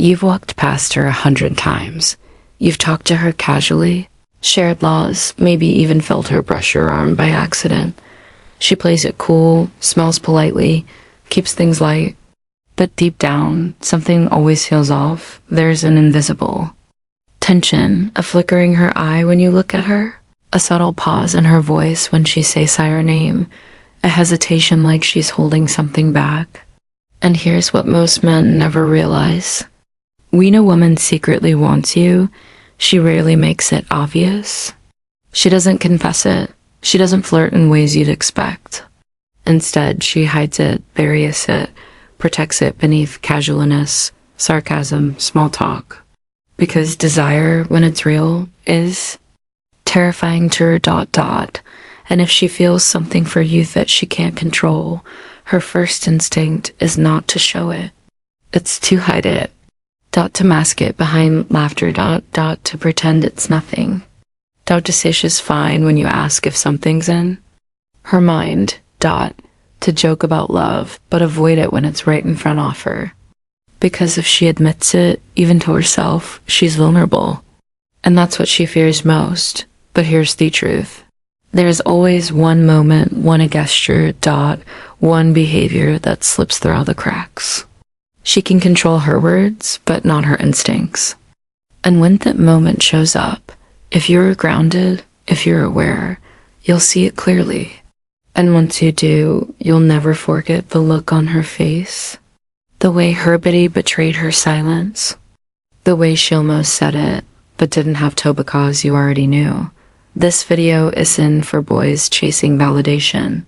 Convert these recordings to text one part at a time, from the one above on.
You've walked past her 100 times. You've talked to her casually, shared laws, maybe even felt her brush your arm by accident. She plays it cool, smells politely, keeps things light. But deep down, something always feels off. There's an invisible tension, a flickering her eye when you look at her, a subtle pause in her voice when she says her name, a hesitation like she's holding something back. And here's what most men never realize. When a woman secretly wants you, she rarely makes it obvious. She doesn't confess it. She doesn't flirt in ways you'd expect. Instead, she hides it, buries it, protects it beneath casualness, sarcasm, small talk. Because desire, when it's real, is terrifying to her ... And if she feels something for you that she can't control, her first instinct is not to show it. It's to hide it. To mask it behind laughter ... To pretend it's nothing. To say she's fine when you ask if something's in her mind ... To joke about love, but avoid it when it's right in front of her. Because if she admits it, even to herself, she's vulnerable. And that's what she fears most. But here's the truth. There's always one moment, one gesture ... one behavior that slips through all the cracks. She can control her words, but not her instincts. And when that moment shows up, if you're grounded, if you're aware, you'll see it clearly. And once you do, you'll never forget the look on her face. The way her body betrayed her silence. The way she almost said it, but didn't have to because you already knew. This video isn't for boys chasing validation.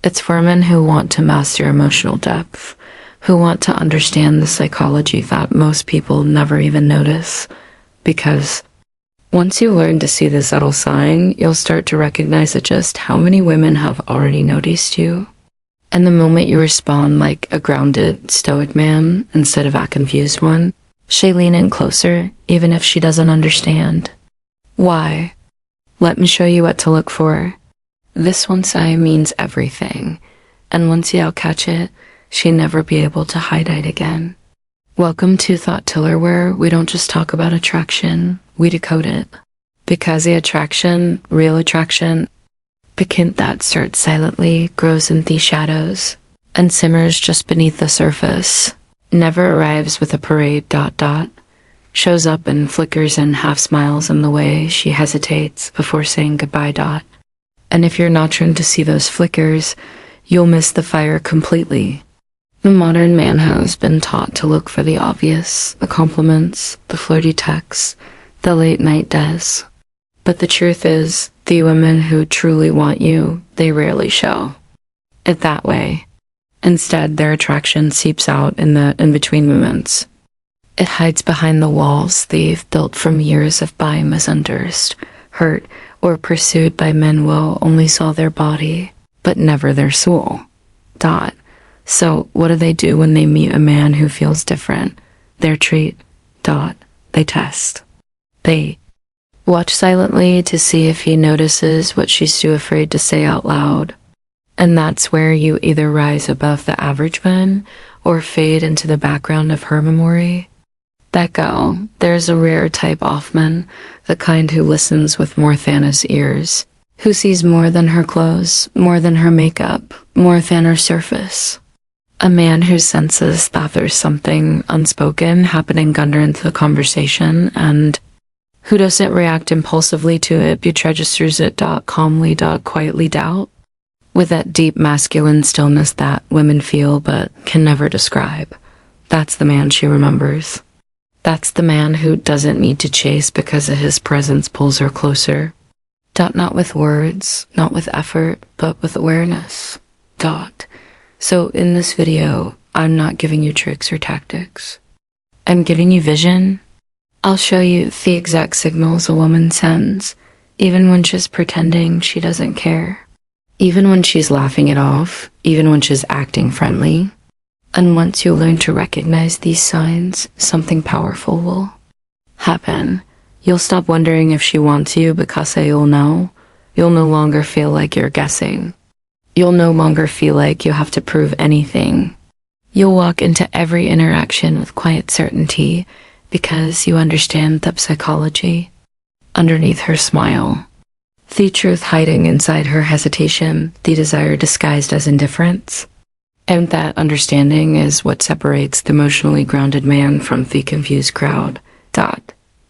It's for men who want to master emotional depth, who want to understand the psychology that most people never even notice. Because once you learn to see the subtle sign, you'll start to recognize just how many women have already noticed you. And the moment you respond like a grounded, stoic man instead of a confused one, she'll lean in closer, even if she doesn't understand. Why? Let me show you what to look for. This one sign means everything, and once you'll catch it, she'll never be able to hide it again. Welcome to Thought Tiller, where we don't just talk about attraction, we decode it. Because the attraction, real attraction, the hint that starts silently, grows in the shadows, and simmers just beneath the surface, never arrives with a parade ... shows up and flickers and half smiles in the way she hesitates before saying goodbye ... And if you're not trained to see those flickers, you'll miss the fire completely. The modern man has been taught to look for the obvious, the compliments, the flirty texts, the late night des. But the truth is, the women who truly want you, they rarely show it that way. Instead, their attraction seeps out in the in-between moments. It hides behind the walls they've built from years of being misunderstood, hurt, or pursued by men who only saw their body, but never their soul. So, what do they do when they meet a man who feels different? Their treat. They test. They watch silently to see if he notices what she's too afraid to say out loud. And that's where you either rise above the average man or fade into the background of her memory. There's a rare type of man, the kind who listens with more than his ears, who sees more than her clothes, more than her makeup, more than her surface. A man who senses that there's something unspoken happening underneath the conversation and who doesn't react impulsively to it but registers it calmly, quietly doubt, with that deep masculine stillness that women feel but can never describe. That's the man she remembers. That's the man who doesn't need to chase because his presence pulls her closer. Not with words, not with effort, but with awareness. So in this video, I'm not giving you tricks or tactics. I'm giving you vision. I'll show you the exact signals a woman sends, even when she's pretending she doesn't care. Even when she's laughing it off, even when she's acting friendly. And once you learn to recognize these signs, something powerful will happen. You'll stop wondering if she wants you because you'll know. You'll no longer feel like you're guessing. You'll no longer feel like you have to prove anything. You'll walk into every interaction with quiet certainty because you understand the psychology underneath her smile. The truth hiding inside her hesitation, the desire disguised as indifference. And that understanding is what separates the emotionally grounded man from the confused crowd.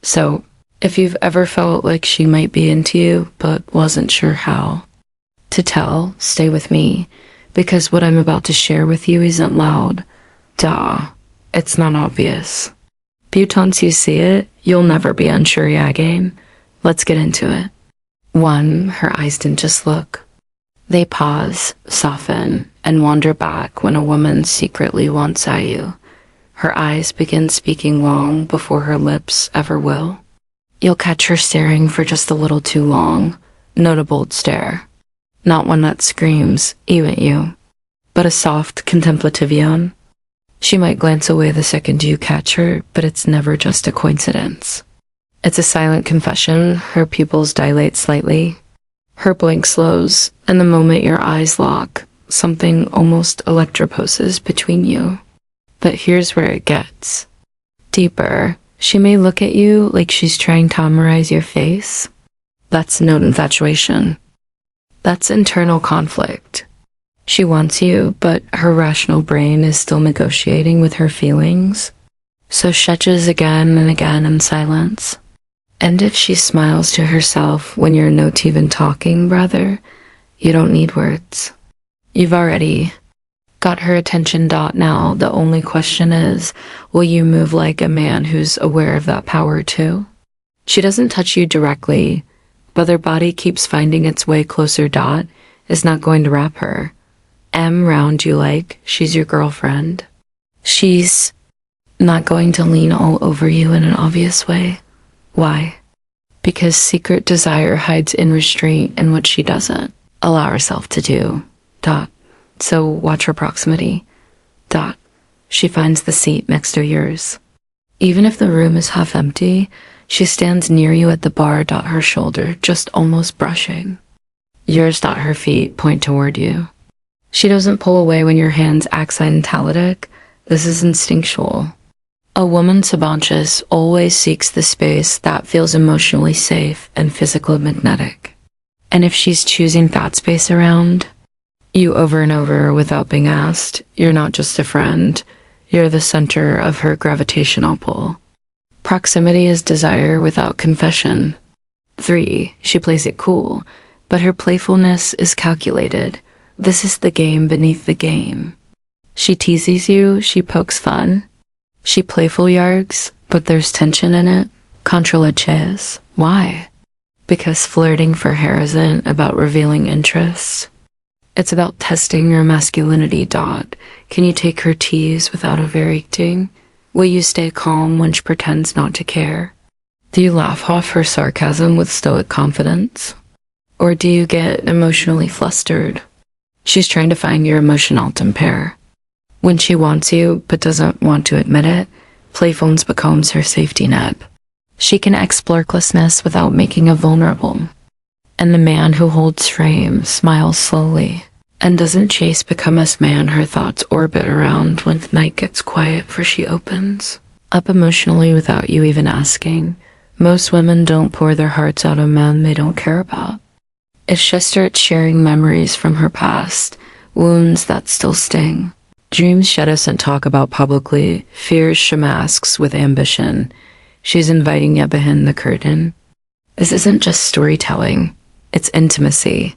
So, if you've ever felt like she might be into you, but wasn't sure how to tell, stay with me, because what I'm about to share with you isn't loud. It's not obvious. But once you see it, you'll never be unsure again. Let's get into it. 1. Her eyes didn't just look. They pause, soften, and wander back when a woman secretly wants at you. Her eyes begin speaking long before her lips ever will. You'll catch her staring for just a little too long. Not a bold stare. Not one that screams, ew at you, but a soft, contemplative yawn. She might glance away the second you catch her, but it's never just a coincidence. It's a silent confession. Her pupils dilate slightly. Her blink slows, and the moment your eyes lock, something almost electroposes between you. But here's where it gets deeper. She may look at you like she's trying to memorize your face. That's no infatuation. That's internal conflict. She wants you, but her rational brain is still negotiating with her feelings. So shedges again and again in silence. And if she smiles to herself when you're not even talking, brother, you don't need words. You've already got her attention. Now, the only question is, will you move like a man who's aware of that power too? She doesn't touch you directly, but her body keeps finding its way closer. Is not going to wrap her round you like she's your girlfriend. She's not going to lean all over you in an obvious way. Why? Because secret desire hides in restraint and what she doesn't allow herself to do. So watch her proximity. She finds the seat next to yours. Even if the room is half empty, she stands near you at the bar. Her shoulder just almost brushing yours. Her feet point toward you. She doesn't pull away when your hands accent italic. This is instinctual. A woman subconscious always seeks the space that feels emotionally safe and physically magnetic. And if she's choosing that space around you over and over without being asked, you're not just a friend, you're the center of her gravitational pull. Proximity is desire without confession. 3. She plays it cool, but her playfulness is calculated. This is the game beneath the game. She teases you, she pokes fun. She playful yargs, but there's tension in it. Contra leches. Why? Because flirting for her isn't about revealing interests. It's about testing your masculinity. Can you take her tease without overreacting? Will you stay calm when she pretends not to care? Do you laugh off her sarcasm with stoic confidence? Or do you get emotionally flustered? She's trying to find your emotional temper. When she wants you but doesn't want to admit it, playfulness becomes her safety net. She can explore closeness without making it vulnerable. And the man who holds frame smiles slowly and doesn't chase become man her thoughts orbit around when the night gets quiet, for she opens up emotionally without you even asking. Most women don't pour their hearts out on men they don't care about. If she starts sharing memories from her past, wounds that still sting, dreams she doesn't talk about publicly, fears she masks with ambition, she's inviting you behind the curtain. This isn't just storytelling, it's intimacy.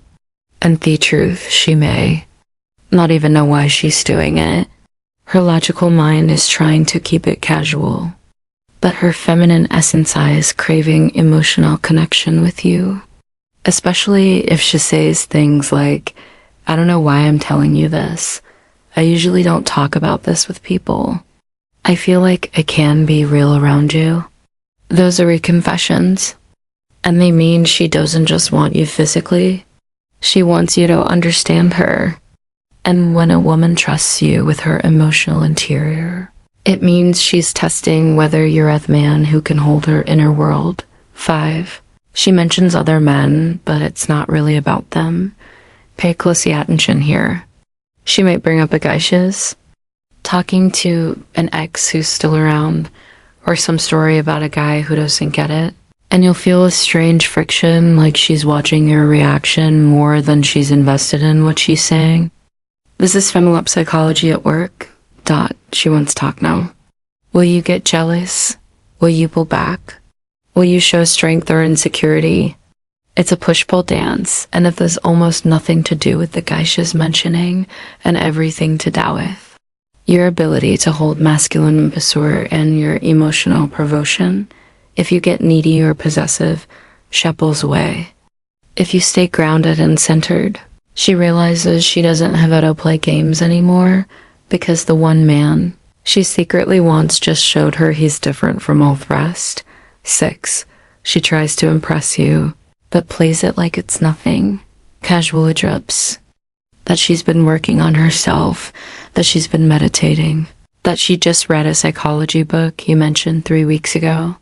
And the truth, she may not even know why she's doing it. Her logical mind is trying to keep it casual, but her feminine essence is craving emotional connection with you. Especially if she says things like, I don't know why I'm telling you this. I usually don't talk about this with people. I feel like I can be real around you. Those are confessions. And they mean she doesn't just want you physically. She wants you to understand her. And when a woman trusts you with her emotional interior, it means she's testing whether you're a man who can hold her inner world. 5. She mentions other men, but it's not really about them. Pay close attention here. She might bring up a guy shiz. talking to an ex who's still around, or some story about a guy who doesn't get it. And you'll feel a strange friction, like she's watching your reaction more than she's invested in what she's saying. This is Femalop Psychology at Work. She wants talk now. Will you get jealous? Will you pull back? Will you show strength or insecurity? It's a push-pull dance, and if there's almost nothing to do with the guy she's mentioning and everything to do with. Your ability to hold masculine basur and your emotional provocation. If you get needy or possessive, she pulls away. If you stay grounded and centered, she realizes she doesn't have to play games anymore because the one man she secretly wants just showed her he's different from all the rest. 6. She tries to impress you, but plays it like it's nothing. Casual drips. That she's been working on herself, that she's been meditating, that she just read a psychology book you mentioned 3 weeks ago.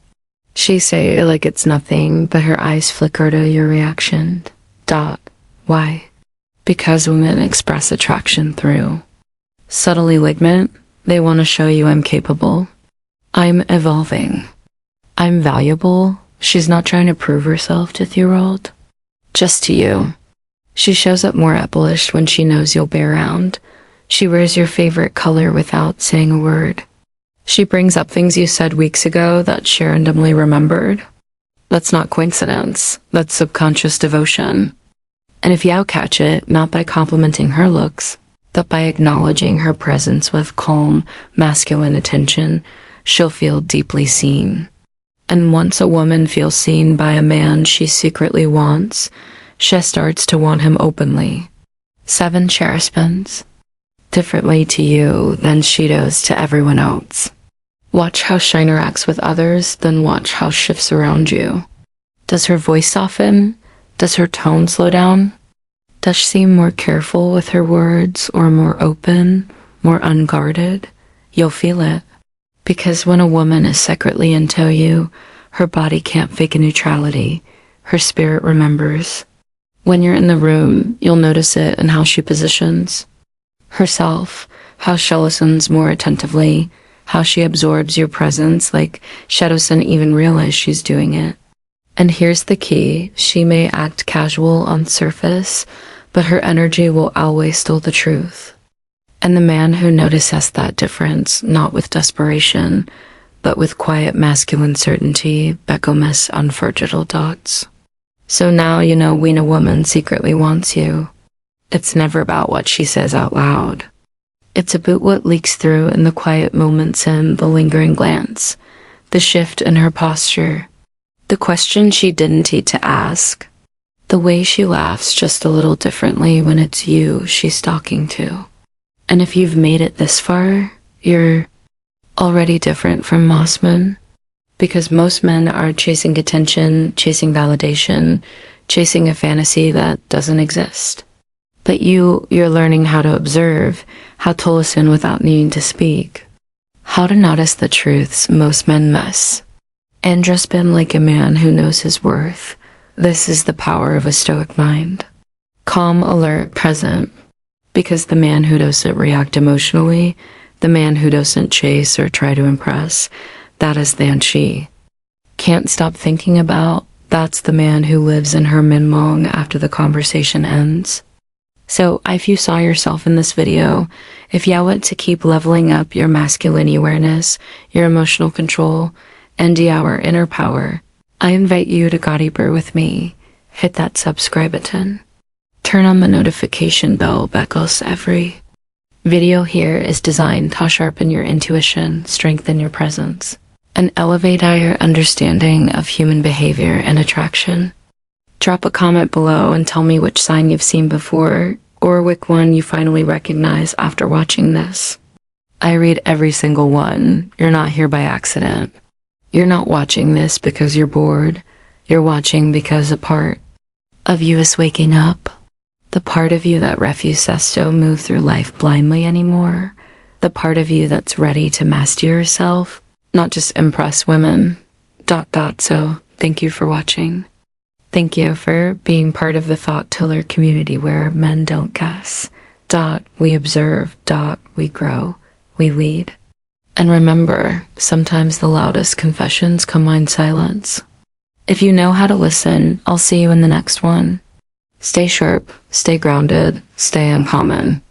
She say it like it's nothing, but her eyes flicker to your reaction. Why? Because women express attraction through subtly ligament. They want to show you I'm capable. I'm evolving. I'm valuable. She's not trying to prove herself to the world, just to you. She shows up more embellished when she knows you'll be around. She wears your favorite color without saying a word. She brings up things you said weeks ago that she randomly remembered. That's not coincidence. That's subconscious devotion. And if you catch it, not by complimenting her looks, but by acknowledging her presence with calm, masculine attention, she'll feel deeply seen. And once a woman feels seen by a man she secretly wants, she starts to want him openly. 7. She responds differently to you than she does to everyone else. Watch how she interacts with others, then watch how she shifts around you. Does her voice soften? Does her tone slow down? Does she seem more careful with her words, or more open, more unguarded? You'll feel it. Because when a woman is secretly into you, her body can't fake a neutrality. Her spirit remembers. When you're in the room, you'll notice it in how she positions herself, how she listens more attentively, how she absorbs your presence like she doesn't even realize she's doing it. And here's the key. She may act casual on surface, but her energy will always tell the truth. And the man who notices that difference, not with desperation, but with quiet masculine certainty, becomes unforgettable dots. So now you know when a woman secretly wants you. It's never about what she says out loud. It's about what leaks through in the quiet moments and the lingering glance, the shift in her posture, the question she didn't need to ask, the way she laughs just a little differently when it's you she's talking to. And if you've made it this far, you're already different from most men, because most men are chasing attention, chasing validation, chasing a fantasy that doesn't exist. But you're learning how to observe, how to listen without needing to speak, how to notice the truths most men miss, and just been like a man who knows his worth. This is the power of a stoic mind. Calm, alert, present. Because the man who doesn't react emotionally, the man who doesn't chase or try to impress, that is the she can't stop thinking about. That's the man who lives in her minmong after the conversation ends. So if you saw yourself in this video, if you want to keep leveling up your masculine awareness, your emotional control, and your inner power, I invite you to go deeper with me. Hit that subscribe button. Turn on the notification bell because every video here is designed to sharpen your intuition, strengthen your presence, and elevate your understanding of human behavior and attraction. Drop a comment below and tell me which sign you've seen before, or which one you finally recognize after watching this. I read every single one. You're not here by accident. You're not watching this because you're bored. You're watching because a part of you is waking up. The part of you that refuses to move through life blindly anymore. The part of you that's ready to master yourself, not just impress women. So, thank you for watching. Thank you for being part of the thought tiller community where men don't guess. We observe. We grow. we lead. And remember, sometimes the loudest confessions come in silence. If you know how to listen, I'll see you in the next one. Stay sharp, stay grounded, stay uncommon.